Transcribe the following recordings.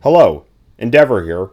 Hello, Endeavor here.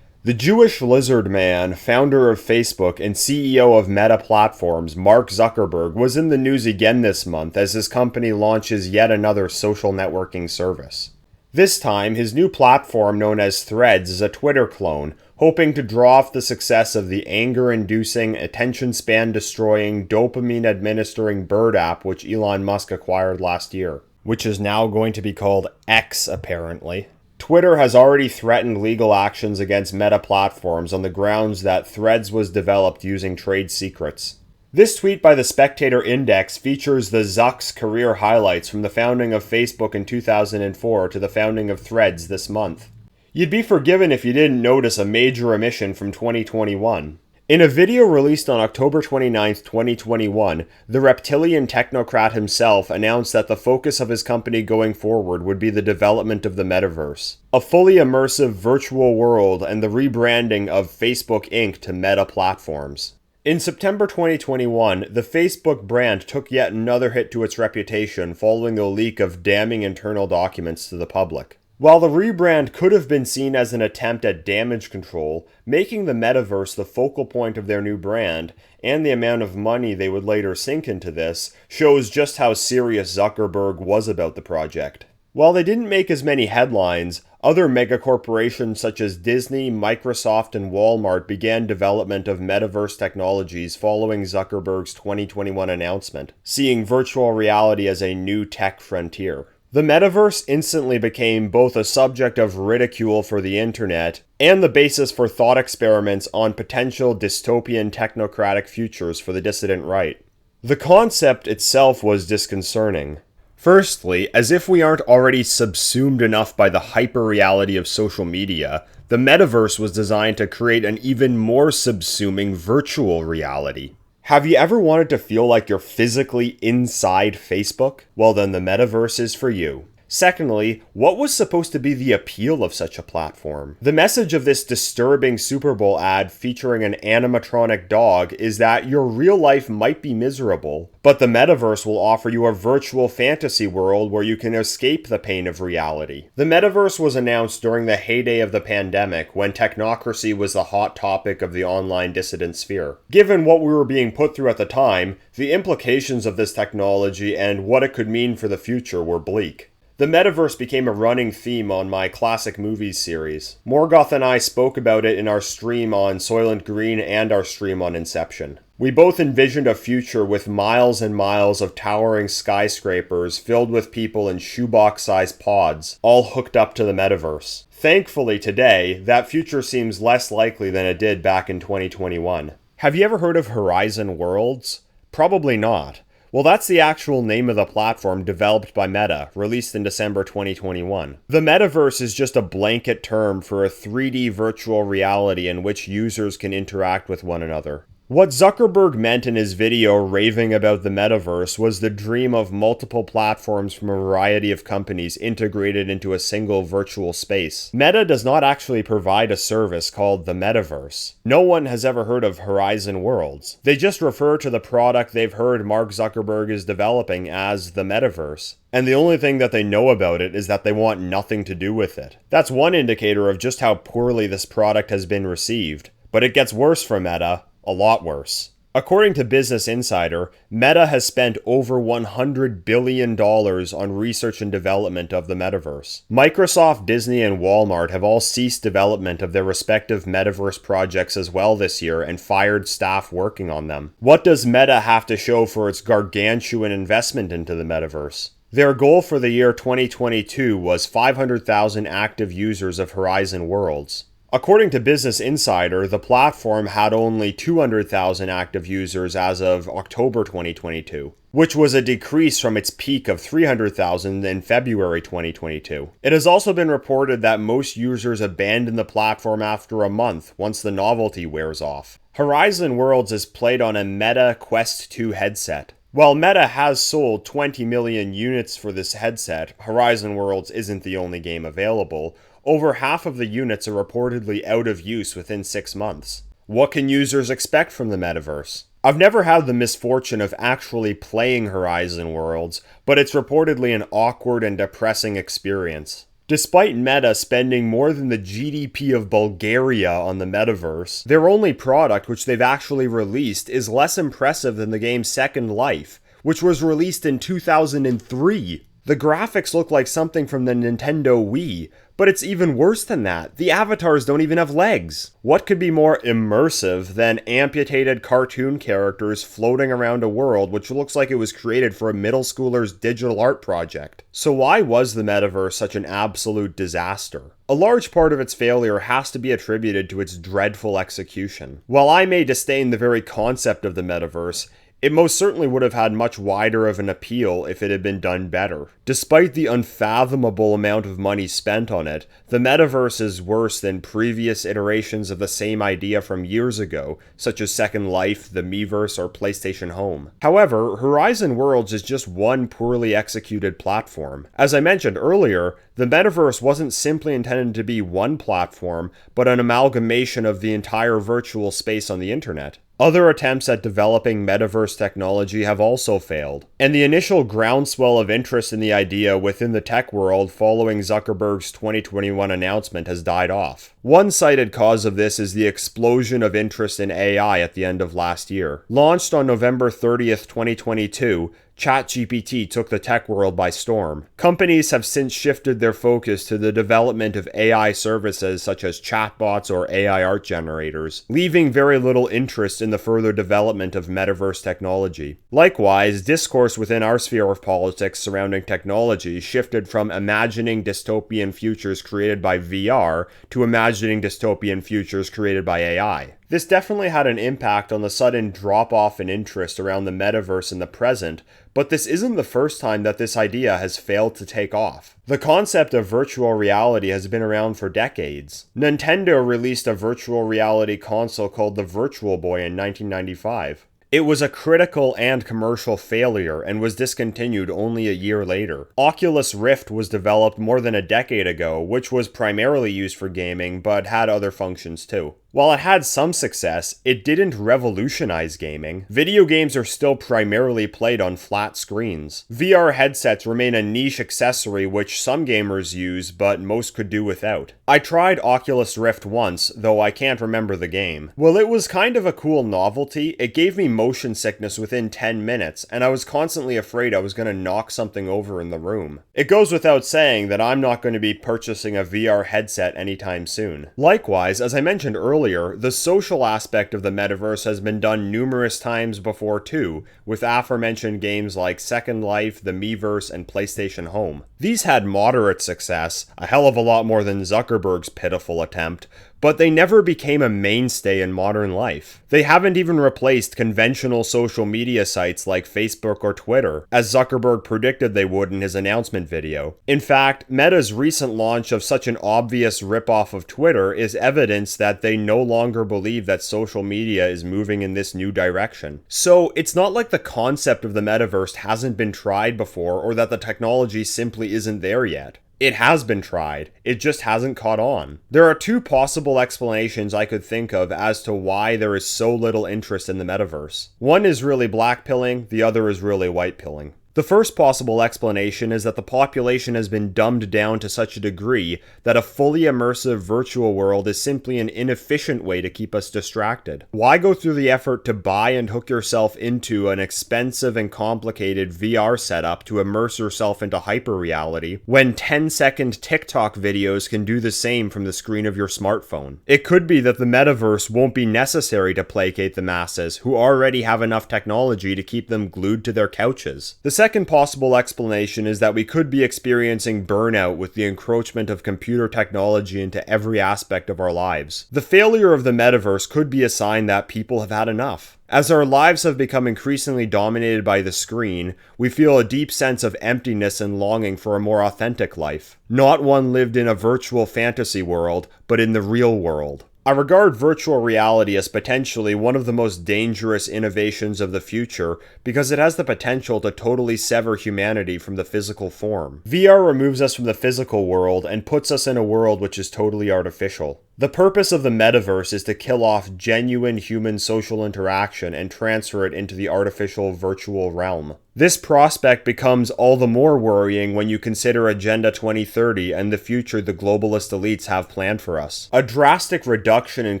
The Jewish lizard man, founder of Facebook and CEO of Meta Platforms, Mark Zuckerberg, was in the news again this month as his company launches yet another social networking service. This time, his new platform known as Threads is a Twitter clone, hoping to draw off the success of the anger-inducing, attention-span-destroying, dopamine-administering Bird app which Elon Musk acquired last year, which is now going to be called X, apparently. Twitter has already threatened legal actions against Meta Platforms on the grounds that Threads was developed using trade secrets. This tweet by the Spectator Index features the Zuck's career highlights from the founding of Facebook in 2004 to the founding of Threads this month. You'd be forgiven if you didn't notice a major omission from 2021. In a video released on October 29, 2021, the reptilian technocrat himself announced that the focus of his company going forward would be the development of the Metaverse, a fully immersive virtual world and the rebranding of Facebook Inc. to Meta Platforms. In September 2021, the Facebook brand took yet another hit to its reputation following the leak of damning internal documents to the public. While the rebrand could have been seen as an attempt at damage control, making the Metaverse the focal point of their new brand, and the amount of money they would later sink into this, shows just how serious Zuckerberg was about the project. While they didn't make as many headlines, other megacorporations such as Disney, Microsoft, and Walmart began development of Metaverse technologies following Zuckerberg's 2021 announcement, seeing virtual reality as a new tech frontier. The Metaverse instantly became both a subject of ridicule for the internet and the basis for thought experiments on potential dystopian technocratic futures for the dissident right. The concept itself was disconcerting. Firstly, as if we aren't already subsumed enough by the hyper-reality of social media, the Metaverse was designed to create an even more subsuming virtual reality. Have you ever wanted to feel like you're physically inside Facebook? Well then the Metaverse is for you. Secondly, what was supposed to be the appeal of such a platform? The message of this disturbing Super Bowl ad featuring an animatronic dog is that your real life might be miserable, but the Metaverse will offer you a virtual fantasy world where you can escape the pain of reality. The Metaverse was announced during the heyday of the pandemic, when technocracy was the hot topic of the online dissident sphere. Given what we were being put through at the time, the implications of this technology and what it could mean for the future were bleak. The Metaverse became a running theme on my Classic Movies series. Morgoth and I spoke about it in our stream on Soylent Green and our stream on Inception. We both envisioned a future with miles and miles of towering skyscrapers filled with people in shoebox-sized pods, all hooked up to the Metaverse. Thankfully today, that future seems less likely than it did back in 2021. Have you ever heard of Horizon Worlds? Probably not. Well, that's the actual name of the platform developed by Meta, released in December 2021. The Metaverse is just a blanket term for a 3D virtual reality in which users can interact with one another. What Zuckerberg meant in his video raving about the Metaverse was the dream of multiple platforms from a variety of companies integrated into a single virtual space. Meta does not actually provide a service called the Metaverse. No one has ever heard of Horizon Worlds. They just refer to the product they've heard Mark Zuckerberg is developing as the Metaverse. And the only thing that they know about it is that they want nothing to do with it. That's one indicator of just how poorly this product has been received. But it gets worse for Meta. A lot worse. According to Business Insider, Meta has spent over $100 billion on research and development of the Metaverse. Microsoft, Disney, and Walmart have all ceased development of their respective Metaverse projects as well this year and fired staff working on them. What does Meta have to show for its gargantuan investment into the Metaverse? Their goal for the year 2022 was 500,000 active users of Horizon Worlds. According to Business Insider, the platform had only 200,000 active users as of October 2022, which was a decrease from its peak of 300,000 in February 2022. It has also been reported that most users abandon the platform after a month once the novelty wears off. Horizon Worlds is played on a Meta Quest 2 headset. While Meta has sold 20 million units for this headset, Horizon Worlds isn't the only game available. Over half of the units are reportedly out of use within 6 months. What can users expect from the Metaverse? I've never had the misfortune of actually playing Horizon Worlds, but it's reportedly an awkward and depressing experience. Despite Meta spending more than the GDP of Bulgaria on the Metaverse, their only product which they've actually released is less impressive than the game Second Life, which was released in 2003. The graphics look like something from the Nintendo Wii, but it's even worse than that. The avatars don't even have legs. What could be more immersive than amputated cartoon characters floating around a world which looks like it was created for a middle schooler's digital art project? So why was the Metaverse such an absolute disaster? A large part of its failure has to be attributed to its dreadful execution. While I may disdain the very concept of the Metaverse, it most certainly would have had much wider of an appeal if it had been done better. Despite the unfathomable amount of money spent on it, the Metaverse is worse than previous iterations of the same idea from years ago, such as Second Life, the Miiverse, or PlayStation Home. However, Horizon Worlds is just one poorly executed platform. As I mentioned earlier, the Metaverse wasn't simply intended to be one platform, but an amalgamation of the entire virtual space on the internet. Other attempts at developing metaverse technology have also failed, and the initial groundswell of interest in the idea within the tech world following Zuckerberg's 2021 announcement has died off. One cited cause of this is the explosion of interest in AI at the end of last year. Launched on November 30th, 2022, ChatGPT took the tech world by storm. Companies have since shifted their focus to the development of AI services such as chatbots or AI art generators, leaving very little interest in the further development of metaverse technology. Likewise, discourse within our sphere of politics surrounding technology shifted from imagining dystopian futures created by VR to imagining dystopian futures created by AI. This definitely had an impact on the sudden drop-off in interest around the metaverse in the present, but this isn't the first time that this idea has failed to take off. The concept of virtual reality has been around for decades. Nintendo released a virtual reality console called the Virtual Boy in 1995. It was a critical and commercial failure and was discontinued only a year later. Oculus Rift was developed more than a decade ago, which was primarily used for gaming, but had other functions too. While it had some success, it didn't revolutionize gaming. Video games are still primarily played on flat screens. VR headsets remain a niche accessory which some gamers use, but most could do without. I tried Oculus Rift once, though I can't remember the game. While it was kind of a cool novelty, it gave me motion sickness within 10 minutes, and I was constantly afraid I was going to knock something over in the room. It goes without saying that I'm not going to be purchasing a VR headset anytime soon. Likewise, as I mentioned earlier, the social aspect of the metaverse has been done numerous times before too, with aforementioned games like Second Life, the Miiverse, and PlayStation Home. These had moderate success, a hell of a lot more than Zuckerberg's pitiful attempt, but they never became a mainstay in modern life. They haven't even replaced conventional social media sites like Facebook or Twitter, as Zuckerberg predicted they would in his announcement video. In fact, Meta's recent launch of such an obvious ripoff of Twitter is evidence that they no longer believe that social media is moving in this new direction. So it's not like the concept of the metaverse hasn't been tried before or that the technology simply isn't there yet. It has been tried, it just hasn't caught on. There are two possible explanations I could think of as to why there is so little interest in the metaverse. One is really blackpilling, the other is really whitepilling. The first possible explanation is that the population has been dumbed down to such a degree that a fully immersive virtual world is simply an inefficient way to keep us distracted. Why go through the effort to buy and hook yourself into an expensive and complicated VR setup to immerse yourself into hyperreality when 10-second TikTok videos can do the same from the screen of your smartphone? It could be that the metaverse won't be necessary to placate the masses, who already have enough technology to keep them glued to their couches. The second possible explanation is that we could be experiencing burnout with the encroachment of computer technology into every aspect of our lives. The failure of the metaverse could be a sign that people have had enough. As our lives have become increasingly dominated by the screen, we feel a deep sense of emptiness and longing for a more authentic life. Not one lived in a virtual fantasy world, but in the real world. I regard virtual reality as potentially one of the most dangerous innovations of the future because it has the potential to totally sever humanity from the physical form. VR removes us from the physical world and puts us in a world which is totally artificial. The purpose of the metaverse is to kill off genuine human social interaction and transfer it into the artificial virtual realm. This prospect becomes all the more worrying when you consider Agenda 2030 and the future the globalist elites have planned for us. A drastic reduction in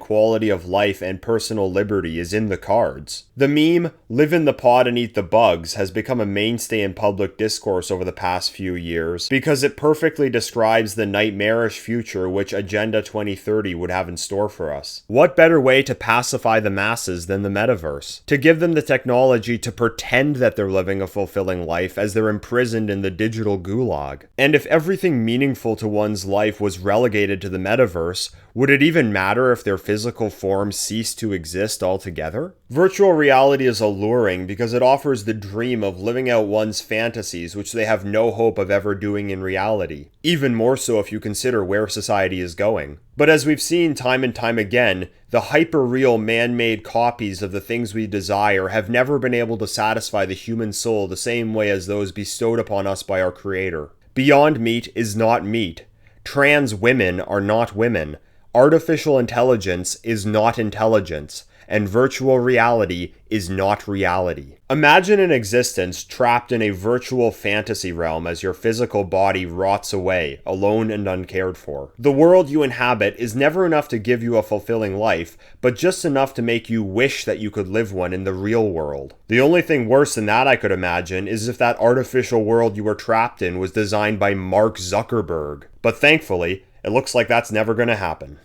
quality of life and personal liberty is in the cards. The meme, "live in the pod and eat the bugs," has become a mainstay in public discourse over the past few years because it perfectly describes the nightmarish future which Agenda 2030 would have in store for us. What better way to pacify the masses than the metaverse? To give them the technology to pretend that they're living a fulfilling life as they're imprisoned in the digital gulag. And if everything meaningful to one's life was relegated to the metaverse, would it even matter if their physical forms ceased to exist altogether? Virtual reality is alluring because it offers the dream of living out one's fantasies which they have no hope of ever doing in reality. Even more so if you consider where society is going. But as we've seen time and time again, the hyper-real man-made copies of the things we desire have never been able to satisfy the human soul the same way as those bestowed upon us by our Creator. Beyond Meat is not meat. Trans women are not women. Artificial intelligence is not intelligence. And virtual reality is not reality. Imagine an existence trapped in a virtual fantasy realm as your physical body rots away, alone and uncared for. The world you inhabit is never enough to give you a fulfilling life, but just enough to make you wish that you could live one in the real world. The only thing worse than that I could imagine is if that artificial world you were trapped in was designed by Mark Zuckerberg. But thankfully, it looks like that's never going to happen.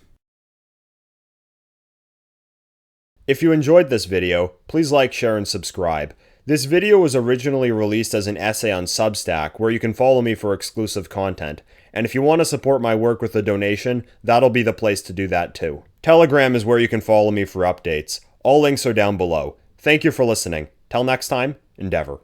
If you enjoyed this video, please like, share, and subscribe. This video was originally released as an essay on Substack, where you can follow me for exclusive content. And if you want to support my work with a donation, that'll be the place to do that too. Telegram is where you can follow me for updates. All links are down below. Thank you for listening. Till next time, Endeavor.